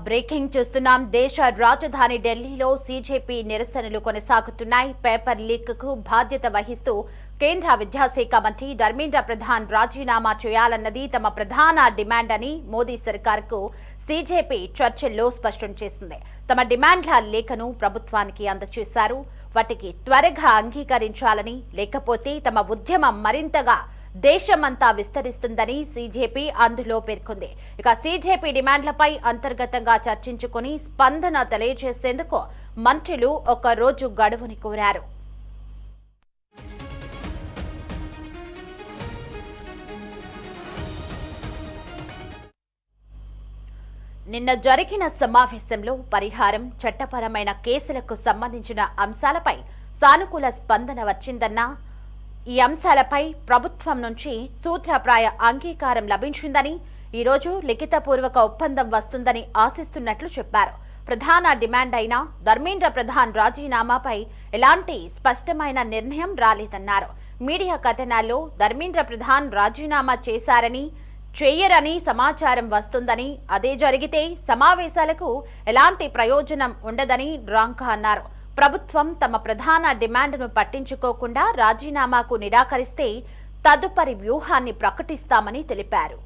Breaking చూస్తున్నాం. దేశ రాజధాని ఢిల్లీలో సీజేపీ నిరసనలు కొనసాగుతున్నాయి. పేపర్ లీక్ కు బాధ్యత వహిస్తూ కేంద్ర విద్యాశాఖ మంత్రి ధర్మేంద్ర ప్రధాన్ రాజీనామా చేయాలన్నది తమ ప్రధాన డిమాండ్ అని మోదీ సర్కార్కు సీజేపీ చర్చల్లో స్పష్టం చేసింది. తమ డిమాండ్ల లేఖను ప్రభుత్వానికి అందజేశారు. వాటికి త్వరగా అంగీకరించాలని, లేకపోతే తమ ఉద్యమం మరింతగా దేశమంతా విస్తరిస్తుందని సీజేపీ అందులో పేర్కొంది. ఇక సీజేపీ డిమాండ్లపై అంతర్గతంగా చర్చించుకుని స్పందన తెలియజేసేందుకు మంత్రులు ఒక రోజు గడువుని కోరారు. నిన్న జరిగిన సమావేశంలో పరిహారం, చట్టపరమైన కేసులకు సంబంధించిన అంశాలపై సానుకూల స్పందన వచ్చిందన్న ఈ అంశాలపై ప్రభుత్వం నుంచి సూత్రప్రాయ అంగీకారం లభించిందని, ఈరోజు లిఖితపూర్వక ఒప్పందం వస్తుందని ఆశిస్తున్నట్లు చెప్పారు. ప్రధాన డిమాండ్ అయిన ధర్మేంద్ర ప్రధాన్ రాజీనామాపై ఎలాంటి స్పష్టమైన నిర్ణయం రాలేదన్నారు. మీడియా కథనాల్లో ధర్మేంద్ర ప్రధాన్ రాజీనామా చేయరని సమాచారం వస్తుందని, అదే జరిగితే సమావేశాలకు ఎలాంటి ప్రయోజనం ఉండదని రాంకా అన్నారు. ప్రభుత్వం తమ ప్రధాన డిమాండ్ను పట్టించుకోకుండా రాజీనామాకు నిరాకరిస్తే తదుపరి వ్యూహాన్ని ప్రకటిస్తామని తెలిపారు.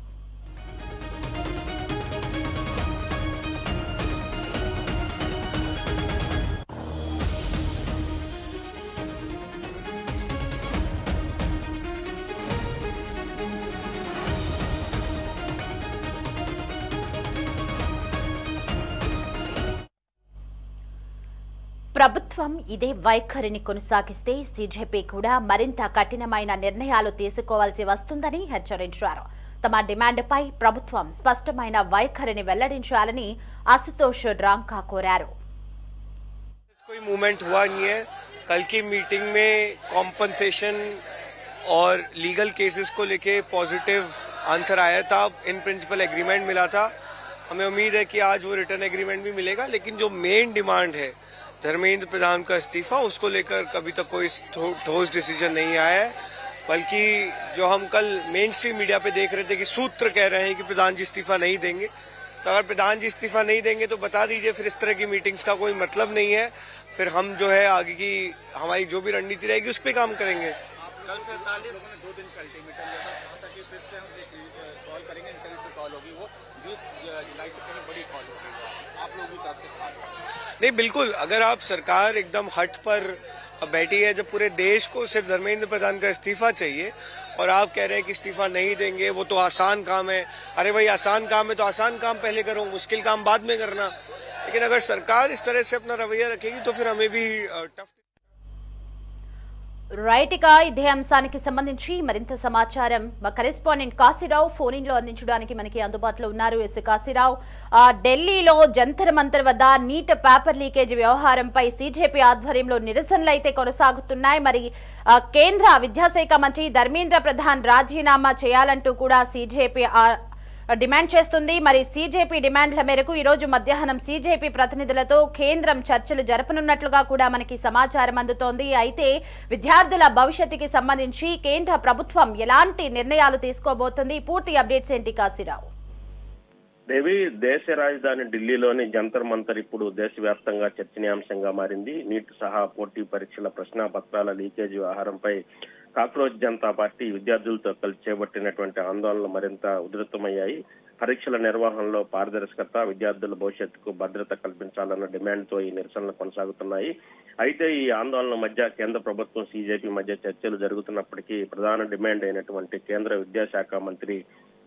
ప్రభుత్వం ఇదే వైఖరిని కొనసాగిస్తే సీజేపీ కూడా మరింత కఠినమైన నిర్ణయాలు తీసుకోవాల్సి వస్తుందని హెచ్చరించారు. తమ డిమాండ్పై ప్రభుత్వం స్పష్టమైన వైఖరిని వెల్లడించాలని आशुतोष रांका కోరారు. कोई मूवमेंट हुआ नहीं है. कल की मीटिंग में कॉम्पनसेशन और लीगल केसेस को लेके पॉजिटिव आंसर आया था. इन प्रिंसिपल एग्रीमेंट मिला था. हमें उम्मीद है कि आज वो रिटर्न एग्रीमेंट भी मिलेगा. लेकिन जो मेन डिमांड है धर्मेंद्र प्रधान का इस्तीफा, उसको लेकर कभी तक कोई ठोस डिसीजन नहीं आया है. बल्कि जो हम कल मेन स्ट्रीम मीडिया पे देख रहे थे कि सूत्र कह रहे हैं कि प्रधान जी इस्तीफा नहीं देंगे. तो अगर प्रधान जी इस्तीफा नहीं देंगे तो बता दीजिए, फिर इस तरह की मीटिंग्स का कोई मतलब नहीं है. फिर हम जो है आगे की हमारी जो भी रणनीति रहेगी उस पर काम करेंगे. कल 47 2 दिन का अल्टीमेटम दिया था ताकि फिर से हम कॉल करेंगे. इंटरव्यू से कॉल होगी, वो 20 जुलाई से कहीं बड़ी कॉल होगी. आप लोग भी तरफ से कॉल नहीं. बिल्कुल, अगर आप सरकार एकदम हट पर बैठी है, जब पूरे देश को सिर्फ धर्मेंद्र प्रधान का इस्तीफा चाहिए और आप कह रहे हैं कि इस्तीफा नहीं देंगे, वो तो आसान काम है. अरे भाई, आसान काम है तो आसान काम पहले करो, मुश्किल काम बाद में करना. लेकिन अगर सरकार इस तरह से अपना रवैया रखेगी तो फिर हमें भी टफ. రైట్, ఇక ఇదే అంశానికి సంబంధించి మరింత సమాచారం మా కరెస్పాండెంట్ కాశీరావు ఫోన్ ఇన్ లో అందించడానికి మనకి అందుబాటులో ఉన్నారు. ఎస్ కాశీరావు, ఢిల్లీలో జంతర్ మంతర్ వద్ద నీట్ పేపర్ లీకేజ్ వ్యవహారంపై సీజేపీ ఆధ్వర్యంలో నిరసనలు అయితే కొనసాగుతున్నాయి. మరి కేంద్ర విద్యాశాఖ మంత్రి ధర్మేంద్ర ప్రధాన్ రాజీనామా చేయాలంటూ కూడా సీజేపీ డిమాండ్ చేస్తుంది. మరి సీజేపీ డిమాండ్ల మేరకు ఈ రోజు మధ్యాహ్నం సీజేపీ ప్రతినిధులతో కేంద్రం చర్చలు జరపనున్నట్లుగా కూడా మనకి సమాచారం అందుతోంది. అయితే విద్యార్థుల భవిష్యత్తుకి సంబంధించి కేంద్ర ప్రభుత్వం ఎలాంటి నిర్ణయాలు తీసుకోబోతుంది? పూర్తి అప్డేట్స్ ఏంటి కాశీరావు? దేవి, దేశ రాజధాని ఢిల్లీలోని జంతర్ మంతర్ ఇప్పుడు దేశవ్యాప్తంగా చర్చనీయాంశంగా మారింది. నీట్ సహా పోటీ పరీక్షల ప్రశ్నాపత్రాల లీకేజ్ వ్యవహారంపై కాక్రోచ్ జనతా పార్టీ విద్యార్థులతో కలిసి చేపట్టినటువంటి ఆందోళనలు మరింత ఉధృతమయ్యాయి. పరీక్షల నిర్వహణలో పారదర్శకత, విద్యార్థుల భవిష్యత్తుకు భద్రత కల్పించాలన్న డిమాండ్తో ఈ నిరసనలు కొనసాగుతున్నాయి. అయితే ఈ ఆందోళన మధ్య కేంద్ర ప్రభుత్వం, సీజేపీ మధ్య చర్చలు జరుగుతున్నప్పటికీ ప్రధాన డిమాండ్ అయినటువంటి కేంద్ర విద్యాశాఖ మంత్రి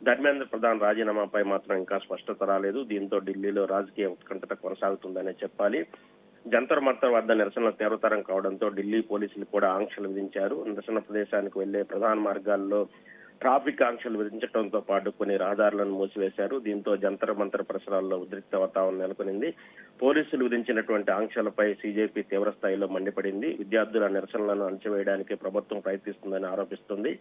ధర్మేంద్ర ప్రధాన్ రాజీనామాపై మాత్రం ఇంకా స్పష్టత రాలేదు. దీంతో ఢిల్లీలో రాజకీయ ఉత్కంఠత కొనసాగుతుందనే చెప్పాలి. జంతర్ మంతర్ వద్ద నిరసనలు తీవ్రతరం కావడంతో ఢిల్లీ పోలీసులు కూడా ఆంక్షలు విధించారు. నిరసన ప్రదేశానికి వెళ్లే ప్రధాన మార్గాల్లో ట్రాఫిక్ ఆంక్షలు విధించడంతో పాటు కొన్ని రహదారులను మూసివేశారు. దీంతో జంతర్ మంతర్ పరిసరాల్లో ఉద్రిక్త వాతావరణం నెలకొనింది. పోలీసులు విధించినటువంటి ఆంక్షలపై సీజేపీ తీవ్ర స్థాయిలో మండిపడింది. విద్యార్థుల నిరసనలను అణచివేయడానికి ప్రభుత్వం ప్రయత్నిస్తుందని ఆరోపిస్తుంది.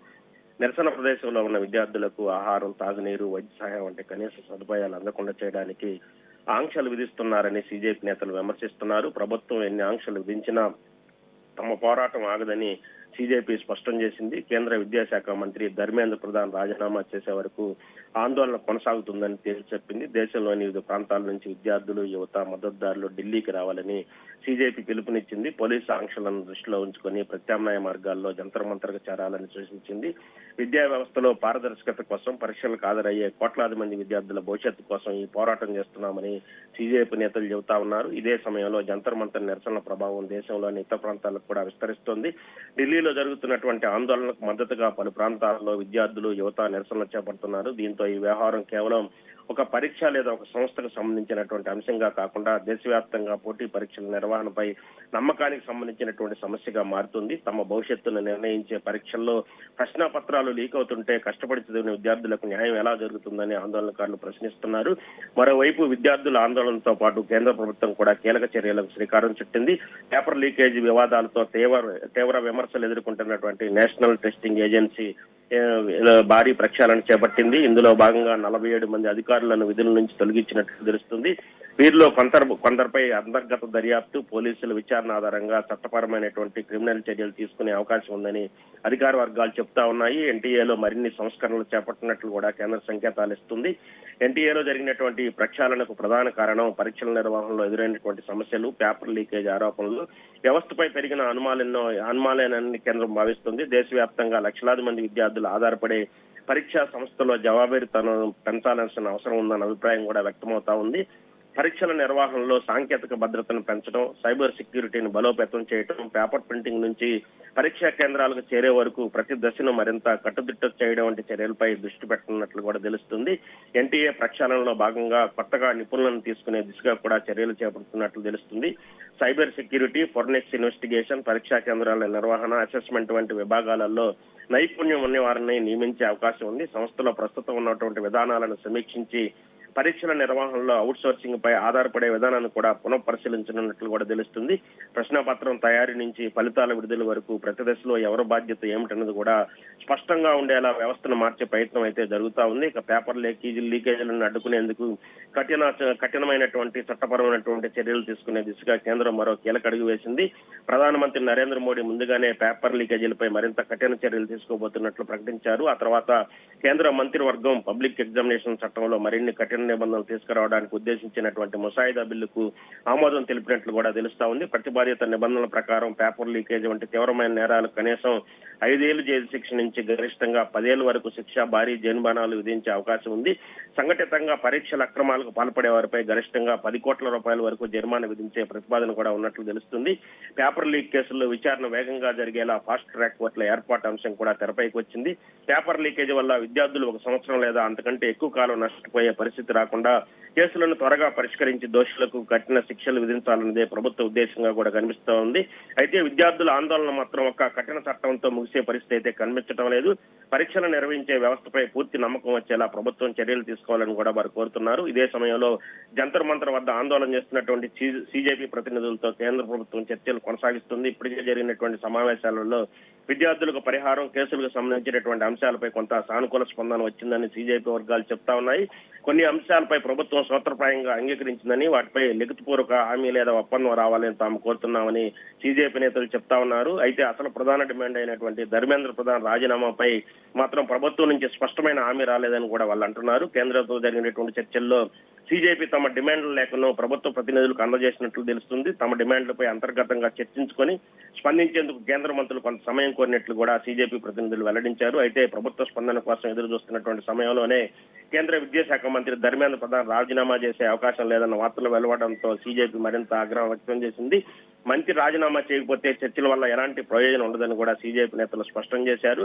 నిరసన ప్రదేశంలో ఉన్న విద్యార్థులకు ఆహారం, తాగునీరు, వైద్య సహాయం వంటి కనీస సదుపాయాలు అందకుండా చేయడానికి ఆంక్షలు విధిస్తున్నారని సీజేపీ నేతలు విమర్శిస్తున్నారు. ప్రభుత్వం ఎన్ని ఆంక్షలు విధించినా తమ పోరాటం ఆగదని సీజేపీ స్పష్టం చేసింది. కేంద్ర విద్యాశాఖ మంత్రి ధర్మేంద్ర ప్రధాన్ రాజీనామా చేసే వరకు ఆందోళన కొనసాగుతుందని తేల్చి చెప్పింది. దేశంలోని వివిధ ప్రాంతాల నుంచి విద్యార్థులు, యువత, మద్దతుదారులు ఢిల్లీకి రావాలని సీజేపీ పిలుపునిచ్చింది. పోలీసు ఆంక్షలను దృష్టిలో ఉంచుకొని ప్రత్యామ్నాయ మార్గాల్లో జంతర్ మంతర్కు చేరాలని సూచించింది. విద్యా వ్యవస్థలో పారదర్శకత కోసం పరీక్షలకు హాజరయ్యే కోట్లాది మంది విద్యార్థుల భవిష్యత్తు కోసం ఈ పోరాటం చేస్తున్నామని సీజేపీ నేతలు చెబుతా ఉన్నారు. ఇదే సమయంలో జంతర్ మంతర్ నిరసనల ప్రభావం దేశంలోని ఇతర ప్రాంతాలకు కూడా విస్తరిస్తోంది. ఢిల్లీలో జరుగుతున్నటువంటి ఆందోళనకు మద్దతుగా పలు ప్రాంతాల్లో విద్యార్థులు, యువత నిరసనలు చేపడుతున్నారు. దీంతో ఈ వ్యవహారం కేవలం ఒక పరీక్ష లేదా ఒక సంస్థకు సంబంధించినటువంటి అంశంగా కాకుండా దేశవ్యాప్తంగా పోటీ పరీక్షల నిర్వహణపై నమ్మకానికి సంబంధించినటువంటి సమస్యగా మారుతుంది. తమ భవిష్యత్తును నిర్ణయించే పరీక్షల్లో ప్రశ్నాపత్రాలు లీక్ అవుతుంటే కష్టపడి చదివిన విద్యార్థులకు న్యాయం ఎలా జరుగుతుందని ఆందోళనకారులు ప్రశ్నిస్తున్నారు. మరోవైపు విద్యార్థుల ఆందోళనతో పాటు కేంద్ర ప్రభుత్వం కూడా కీలక చర్యలకు శ్రీకారం చుట్టింది. పేపర్ లీకేజీ వివాదాలతో తీవ్ర విమర్శలు ఎదుర్కొంటున్నటువంటి నేషనల్ టెస్టింగ్ ఏజెన్సీ భారీ ప్రక్షాళన చేపట్టింది. ఇందులో భాగంగా 47 మంది అధికారులను విధుల నుంచి తొలగించినట్లు తెలుస్తుంది. వీరిలో కొందరిపై అంతర్గత దర్యాప్తు, పోలీసుల విచారణ ఆధారంగా చట్టపరమైనటువంటి క్రిమినల్ చర్యలు తీసుకునే అవకాశం ఉందని అధికార వర్గాలు చెప్తా ఉన్నాయి. ఎన్టీఏలో మరిన్ని సంస్కరణలు చేపట్టినట్లు కూడా కేంద్ర సంకేతాలు ఇస్తుంది. ఎన్టీఏలో జరిగినటువంటి ప్రక్షాళనకు ప్రధాన కారణం పరీక్షల నిర్వహణలో ఎదురైనటువంటి సమస్యలు, పేపర్ లీకేజ్ ఆరోపణలు, వ్యవస్థపై పెరిగిన అనుమానాలని కేంద్రం భావిస్తుంది. దేశవ్యాప్తంగా లక్షలాది మంది విద్యార్థులు ఆధారపడే పరీక్షా సంస్థలో జవాబుదారీతనం పెంచాల్సిన అవసరం ఉందన్న అభిప్రాయం కూడా వ్యక్తమవుతా ఉంది. పరీక్షల నిర్వహణలో సాంకేతిక భద్రతను పెంచడం, సైబర్ సెక్యూరిటీని బలోపేతం చేయడం, పేపర్ ప్రింటింగ్ నుంచి పరీక్షా కేంద్రాలకు చేరే వరకు ప్రతి దశను మరింత కట్టుదిట్ట చేయడం వంటి చర్యలపై దృష్టి పెట్టనున్నట్లు కూడా తెలుస్తుంది. ఎన్టీఏ ప్రక్షాళనలో భాగంగా కొత్తగా నిపుణులను తీసుకునే దిశగా కూడా చర్యలు చేపడుతున్నట్లు తెలుస్తుంది. సైబర్ సెక్యూరిటీ, ఫోరెన్సిక్ ఇన్వెస్టిగేషన్, పరీక్షా కేంద్రాల నిర్వహణ, అసెస్మెంట్ వంటి విభాగాలలో నైపుణ్యం ఉన్న వారిని నియమించే అవకాశం ఉంది. సంస్థలో ప్రస్తుతం ఉన్నటువంటి విధానాలను సమీక్షించి పరీక్షల నిర్వహణలో అవుట్సోర్సింగ్ పై ఆధారపడే విధానాన్ని కూడా పునఃపరిశీలించనున్నట్లు కూడా తెలుస్తుంది. ప్రశ్నపత్రం తయారీ నుంచి ఫలితాల విడుదల వరకు ప్రతి దశలో ఎవరి బాధ్యత ఏమిటన్నది కూడా స్పష్టంగా ఉండేలా వ్యవస్థను మార్చే ప్రయత్నం అయితే జరుగుతా ఉంది. ఇక పేపర్ లీకేజీలను అడ్డుకునేందుకు కఠినమైనటువంటి చట్టపరమైనటువంటి చర్యలు తీసుకునే దిశగా కేంద్రం మరో కీలక అడుగు వేసింది. ప్రధానమంత్రి నరేంద్ర మోడీ ముందుగానే పేపర్ లీకేజీలపై మరింత కఠిన చర్యలు తీసుకోబోతున్నట్లు ప్రకటించారు. ఆ తర్వాత కేంద్ర మంత్రివర్గం పబ్లిక్ ఎగ్జామినేషన్ చట్టంలో మరిన్ని కఠిన నిబంధనలు తీసుకురావడానికి ఉద్దేశించినటువంటి ముసాయిదా బిల్లుకు ఆమోదం తెలిపినట్లు కూడా తెలుస్తా ఉంది. ప్రతిపాదిత నిబంధనల ప్రకారం పేపర్ లీకేజ్ వంటి తీవ్రమైన నేరాలు కనీసం 5 ఏళ్లు జైలు శిక్ష నుంచి గరిష్టంగా 10 ఏళ్ల వరకు శిక్ష, భారీ జరిమానాలు విధించే అవకాశం ఉంది. సంఘటితంగా పరీక్షల అక్రమాలకు పాల్పడే వారిపై గరిష్టంగా 10 కోట్ల రూపాయల వరకు జరిమానా విధించే ప్రతిపాదన కూడా ఉన్నట్లు తెలుస్తుంది. పేపర్ లీక్ కేసుల్లో విచారణ వేగంగా జరిగేలా ఫాస్ట్ ట్రాక్ కోర్టుల ఏర్పాటు అంశం కూడా తెరపైకి వచ్చింది. పేపర్ లీకేజ్ వల్ల విద్యార్థులు 1 సంవత్సరం లేదా అంతకంటే ఎక్కువ కాలం నష్టపోయే పరిస్థితి రాకుండా కేసులను త్వరగా పరిష్కరించి దోషులకు కఠిన శిక్షలు విధించాలన్నదే ప్రభుత్వ ఉద్దేశంగా కూడా కనిపిస్తూ ఉంది. అయితే విద్యార్థుల ఆందోళన మాత్రం ఒక కఠిన చట్టంతో ముగిసే పరిస్థితి అయితే కనిపించడం లేదు. పరీక్షలు నిర్వహించే వ్యవస్థపై పూర్తి నమ్మకం వచ్చేలా ప్రభుత్వం చర్యలు తీసుకోవాలని కూడా వారు కోరుతున్నారు. ఇదే సమయంలో జంతర్ మంతర్ వద్ద ఆందోళన చేస్తున్నటువంటి సీజేపీ ప్రతినిధులతో కేంద్ర ప్రభుత్వం చర్చలు కొనసాగిస్తుంది. ఇప్పటికే జరిగినటువంటి సమావేశాలలో విద్యార్థులకు పరిహారం, కేసులకు సంబంధించినటువంటి అంశాలపై కొంత సానుకూల స్పందన వచ్చిందని సీజేపీ వర్గాలు చెప్తా ఉన్నాయి. కొన్ని అంశాలపై ప్రభుత్వం సూత్రప్రాయంగా అంగీకరించిందని, వాటిపై లిఖితపూర్వక హామీ లేదా ఒప్పందం రావాలని తాము కోరుతున్నామని సీజేపీ నేతలు చెప్తా ఉన్నారు. అయితే అసలు ప్రధాన డిమాండ్ అయినటువంటి ధర్మేంద్ర ప్రధాన్ రాజీనామాపై మాత్రం ప్రభుత్వం నుంచి స్పష్టమైన హామీ రాలేదని కూడా వాళ్ళు అంటున్నారు. కేంద్రంతో జరిగినటువంటి చర్చల్లో సీజేపీ తమ డిమాండ్లు లేకుండా ప్రభుత్వ ప్రతినిధులకు అందజేసినట్లు తెలుస్తుంది. తమ డిమాండ్లపై అంతర్గతంగా చర్చించుకొని స్పందించేందుకు కేంద్ర మంత్రులు కొంత సమయం కోరినట్లు కూడా సీజేపీ ప్రతినిధులు వెల్లడించారు. అయితే ప్రభుత్వ స్పందన కోసం ఎదురు చూస్తున్నటువంటి సమయంలోనే కేంద్ర విద్యాశాఖ మంత్రి ధర్మేంద్ర ప్రధాన్ రాజీనామా చేసే అవకాశం లేదన్న వార్తలు వెలువడంతో సీజేపీ మరింత ఆగ్రహం వ్యక్తం చేసింది. మంత్రి రాజీనామా చేయకపోతే చర్చల వల్ల ఎలాంటి ప్రయోజనం ఉండదని కూడా సీజేపీ నేతలు స్పష్టం చేశారు.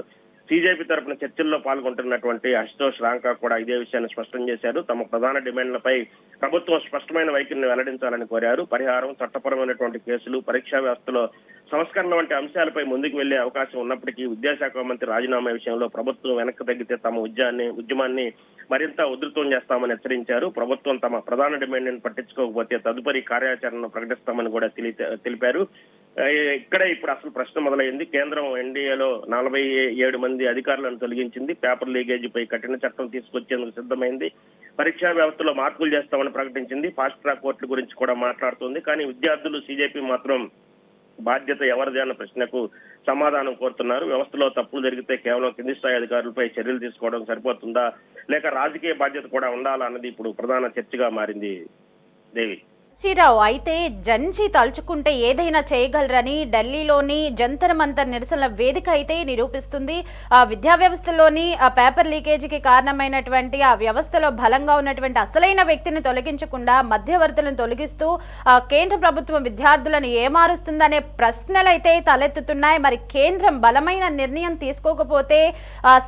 సీజేపీ తరఫున చర్చల్లో పాల్గొంటున్నటువంటి అశుతోష్ రాంకా కూడా ఇదే విషయాన్ని స్పష్టం చేశారు. తమ ప్రధాన డిమాండ్లపై ప్రభుత్వం స్పష్టమైన వైఖరిని వెల్లడించాలని కోరారు. పరిహారం, చట్టపరమైనటువంటి కేసులు, పరీక్షా వ్యవస్థలో సంస్కరణ వంటి అంశాలపై ముందుకు వెళ్లే అవకాశం ఉన్నప్పటికీ విద్యాశాఖ మంత్రి రాజీనామా విషయంలో ప్రభుత్వం వెనక్కి తగ్గితే తమ ఉద్యమాన్ని మరింత ఉధృతం చేస్తామని హెచ్చరించారు. ప్రభుత్వం తమ ప్రధాన డిమాండ్ని పట్టించుకోకపోతే తదుపరి కార్యాచరణను ప్రకటిస్తామని కూడా తెలిపారు. ఇక్కడే ఇప్పుడు అసలు ప్రశ్న మొదలైంది. కేంద్రం ఎన్డీఏలో 47 మంది అధికారులను తొలగించింది. పేపర్ లీకేజీపై కఠిన చట్టం తీసుకొచ్చేందుకు సిద్ధమైంది. పరీక్షా వ్యవస్థలో మార్పులు చేస్తామని ప్రకటించింది. ఫాస్ట్ ట్రాక్ కోర్టుల గురించి కూడా మాట్లాడుతుంది. కానీ విద్యార్థులు, సీజేపీ మాత్రం బాధ్యత ఎవరిది అన్న ప్రశ్నకు సమాధానం కోరుతున్నారు. వ్యవస్థలో తప్పులు జరిగితే కేవలం కింది స్థాయి అధికారులపై చర్యలు తీసుకోవడం సరిపోతుందా, లేక రాజకీయ బాధ్యత కూడా ఉండాలా అన్నది ఇప్పుడు ప్రధాన చర్చగా మారింది దేవి. శ్రీరావు, అయితే జంజి తలుచుకుంటే ఏదైనా చేయగలరని ఢిల్లీలోని జంతర్ మంతర్ నిరసనల వేదిక అయితే నిరూపిస్తుంది. ఆ విద్యా వ్యవస్థలోని ఆ పేపర్ లీకేజీకి కారణమైనటువంటి ఆ వ్యవస్థలో బలంగా ఉన్నటువంటి అసలైన వ్యక్తిని తొలగించకుండా మధ్యవర్తులను తొలగిస్తూ కేంద్ర ప్రభుత్వం విద్యార్థులను ఏమారుస్తుందనే ప్రశ్నలు అయితే తలెత్తుతున్నాయి. మరి కేంద్రం బలమైన నిర్ణయం తీసుకోకపోతే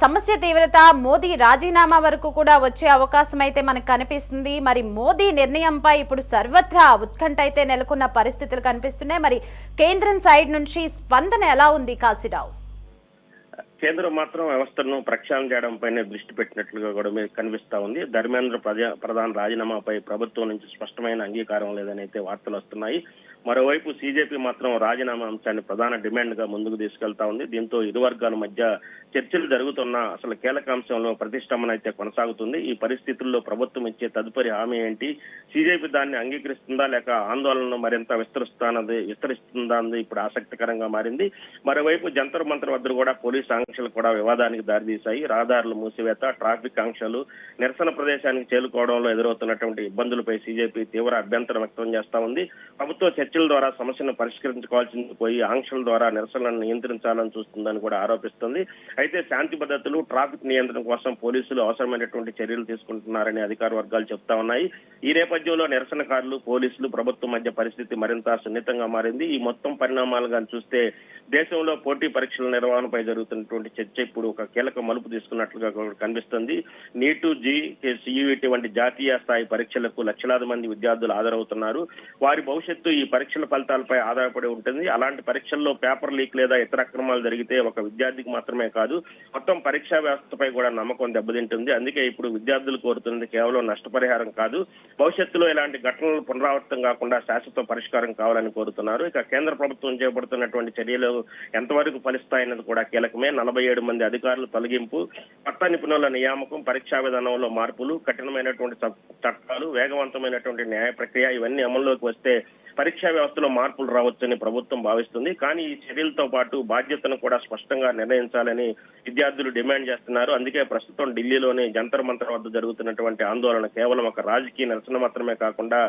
సమస్య తీవ్రత మోదీ రాజీనామా వరకు కూడా వచ్చే అవకాశం అయితే మనకు కనిపిస్తుంది. మరి మోదీ నిర్ణయంపై ఇప్పుడు సర్వత్రా ఉత్కంఠ అయితే నెలకొన్న పరిస్థితులు కనిపిస్తున్నాయి. మరి కేంద్రం సైడ్ నుంచి స్పందన ఎలా ఉంది కాశీరావు? కేంద్రం మాత్రం వ్యవస్థను ప్రక్షాళన చేయడంపైనే దృష్టి పెట్టినట్లుగా కూడా కనిపిస్తా ఉంది. ధర్మేంద్ర ప్రధాన్ రాజీనామాపై ప్రభుత్వం నుంచి స్పష్టమైన అంగీకారం లేదని అయితే వార్తలు వస్తున్నాయి. మరోవైపు సీజేపీ మాత్రం రాజీనామా అంశాన్ని ప్రధాన డిమాండ్ గా ముందుకు తీసుకెళ్తా ఉంది. దీంతో ఇరు వర్గాల మధ్య చర్చలు జరుగుతున్న అసలు కీలక అంశంలో ప్రతిష్టంభన అయితే కొనసాగుతుంది. ఈ పరిస్థితుల్లో ప్రభుత్వం ఇచ్చే తదుపరి హామీ ఏంటి, సీజేపీ దాన్ని అంగీకరిస్తుందా లేక ఆందోళనను మరింత విస్తరిస్తుందా అన్నది ఇప్పుడు ఆసక్తికరంగా మారింది. మరోవైపు జంతర్ మంతర్ వద్ద కూడా పోలీసు ఆంక్షలు కూడా వివాదానికి దారితీశాయి. రహదారులు మూసివేత, ట్రాఫిక్ ఆంక్షలు, నిరసన ప్రదేశానికి చేరుకోవడంలో ఎదురవుతున్నటువంటి ఇబ్బందులపై సీజేపీ తీవ్ర అభ్యంతరం వ్యక్తం చేస్తా ఉంది. ప్రభుత్వ చర్చల ద్వారా సమస్యను పరిష్కరించుకోవాల్సింది పోయి ఆంక్షల ద్వారా నిరసనలను నియంత్రించాలని చూస్తుందని కూడా ఆరోపిస్తుంది. అయితే శాంతి భద్రతలు, ట్రాఫిక్ నియంత్రణ కోసం పోలీసులు అవసరమైనటువంటి చర్యలు తీసుకుంటున్నారని అధికార వర్గాలు చెప్తా ఉన్నాయి. ఈ నేపథ్యంలో నిరసనకారులు, పోలీసులు, ప్రభుత్వం మధ్య పరిస్థితి మరింత సున్నితంగా మారింది. ఈ మొత్తం పరిణామాలుగా చూస్తే దేశంలో పోటీ పరీక్షల నిర్వహణపై జరుగుతున్నటువంటి చర్చ ఇప్పుడు ఒక కీలక మలుపు తీసుకున్నట్లుగా కనిపిస్తుంది. నీటు, CUET వంటి జాతీయ స్థాయి పరీక్షలకు లక్షలాది మంది విద్యార్థులు హాజరవుతున్నారు. వారి భవిష్యత్తు ఈ పరీక్షల ఫలితాలపై ఆధారపడి ఉంటుంది. అలాంటి పరీక్షల్లో పేపర్ లీక్ లేదా ఇతర అక్రమాలు జరిగితే ఒక విద్యార్థికి మాత్రమే కాదు, మొత్తం పరీక్షా వ్యవస్థపై కూడా నమ్మకం దెబ్బతింటుంది. అందుకే ఇప్పుడు విద్యార్థులు కోరుతున్నది కేవలం నష్టపరిహారం కాదు, భవిష్యత్తులో ఇలాంటి ఘటనలు పునరావృతం కాకుండా శాశ్వత పరిష్కారం కావాలని కోరుతున్నారు. ఇక కేంద్ర ప్రభుత్వం చేపడుతున్నటువంటి చర్యలు ఎంతవరకు ఫలిస్తాయన్నది కూడా కీలకమే. 47 మంది అధికారుల తొలగింపు, పట్టా నిపుణుల నియామకం, పరీక్షా విధానంలో మార్పులు, కఠినమైనటువంటి చట్టాలు, వేగవంతమైనటువంటి న్యాయ ప్రక్రియ ఇవన్నీ అమల్లోకి వస్తే పరీక్షా వ్యవస్థలో మార్పులు రావచ్చని ప్రభుత్వం భావిస్తుంది. కానీ ఈ చర్యలతో పాటు బాధ్యతను కూడా స్పష్టంగా నిర్ణయించాలని విద్యార్థులు డిమాండ్ చేస్తున్నారు. అందుకే ప్రస్తుతం ఢిల్లీలోని జంతర్ మంతర్ వద్ద జరుగుతున్నటువంటి ఆందోళన కేవలం ఒక రాజకీయ నిరసన మాత్రమే కాకుండా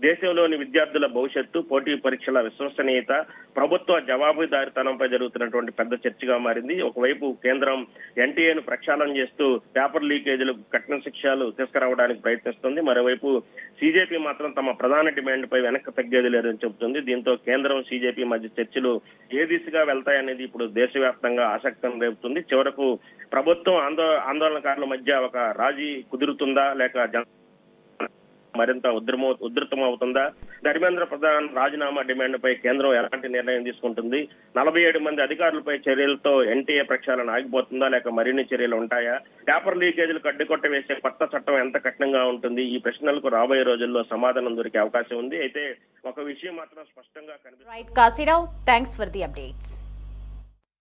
దేశంలోని విద్యార్థుల భవిష్యత్తు, పోటీ పరీక్షల విశ్వసనీయత, ప్రభుత్వ జవాబుదారీతనంపై జరుగుతున్నటువంటి పెద్ద చర్చగా మారింది. ఒకవైపు కేంద్రం ఎన్టీఏను ప్రక్షాళన చేస్తూ పేపర్ లీకేజీలకు కఠిన శిక్షలు తీసుకురావడానికి ప్రయత్నిస్తుంది. మరోవైపు సీజేపీ మాత్రం తమ ప్రధాన డిమాండ్ పై వెనక్కి తగ్గేది లేదని చెబుతుంది. దీంతో కేంద్రం, సీజేపీ మధ్య చర్చలు ఏ దిశగా వెళ్తాయనేది ఇప్పుడు దేశవ్యాప్తంగా ఆసక్తిని రేపుతుంది. చివరకు ప్రభుత్వం ఆందోళనకారుల మధ్య ఒక రాజీ కుదురుతుందా లేక మరింత ఉధృతమవుతుందా? ధర్మేంద్ర ప్రధాన్ రాజీనామా డిమాండ్ పై కేంద్రం ఎలాంటి నిర్ణయం తీసుకుంటుంది? 47 మంది అధికారులపై చర్యలతో ఎన్టీఏ ప్రక్షాళన ఆగిపోతుందా లేక మరిన్ని చర్యలు ఉంటాయా? పేపర్ లీకేజీలకు అడ్డుకొట్ట వేసే కొత్త చట్టం ఎంత కఠినంగా ఉంటుంది? ఈ ప్రశ్నలకు రాబోయే రోజుల్లో సమాధానం దొరికే అవకాశం ఉంది. అయితే ఒక విషయం మాత్రం స్పష్టంగా కనిపిస్తుంది. Right Kasirao, thanks for the updates.